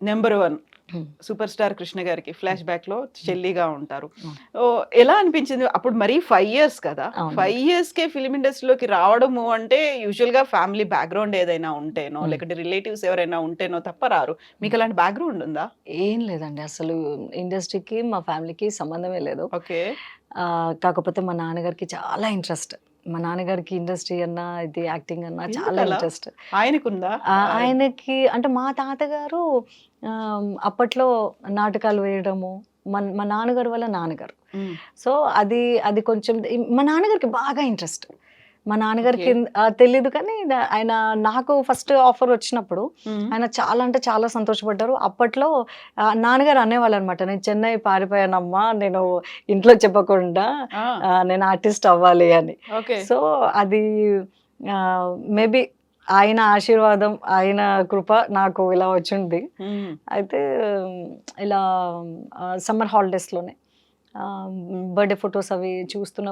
Number 1 హ్మ్. Super star Krishna గారికి flash back లో చెల్లిగా ఉంటారు. అవును. ఎలా అనిపించింది అప్పుడు? మరీ 5 ఇయర్స్ కదా, అవునండి. 5 ఇయర్స్కే ఫిలిం ఇండస్ట్రీలోకి రావడము అంటే యూజువల్ గా ఫ్యామిలీ బ్యాక్గ్రౌండ్ ఏదైనా ఉంటేనో హ్మ్. లేకపోతే రిలేటివ్స్ ఎవరైనా ఉంటేనో తప్ప రారు. మీకు అలాంటి బ్యాక్గ్రౌండ్ ఉందా? ఏం లేదండి. అసలు ఇండస్ట్రీకి, మా ఫ్యామిలీకి సంబంధమే లేదు. ఓకే. కాకపోతే మా నాన్నగారికి చాలా ఇంట్రెస్ట్. మా నాన్నగారికి ఇండస్ట్రీ అన్నా, ఇది యాక్టింగ్ అన్నా చాలా ఎందుకలా? ఇంట్రెస్ట్. ఆయనకుందా? ఆయనకి అంటే మా తాతగారు అప్పట్లో నాటకాలు వేయడము, మా నాన్నగారు వాళ్ళ నాన్నగారు. హ్మ్. సో, అది అది కొంచెం మా నాన్నగారికి బాగా ఇంట్రెస్ట్. మా ఓకే. నాన్నగారికి తెలీదు కానీ ఆయన నాకు ఫస్ట్ ఆఫర్ వచ్చినప్పుడు హ్మ్. ఆయన చాలా అంటే చాలా సంతోషపడ్డారు. అప్పట్లో నాన్నగారు అనేవాళ్ళనమాట, "నేను చెన్నై పారిపోయానమ్మా, నేను ఇంట్లో చెప్పకుండా ఆ! నేను ఆర్టిస్ట్ అవ్వాలి" అని. ఓకే. సో, అది మేబీ ఆయన ఆశీర్వాదం, ఆయన కృప నాకు ఇలా వచ్చింది. హ్మ్. అయితే ఇలా సమ్మర్ హాలిడేస్‌లోనే బర్త్‌డే ఫోటోస్ అవి చూస్తున్నప్పుడు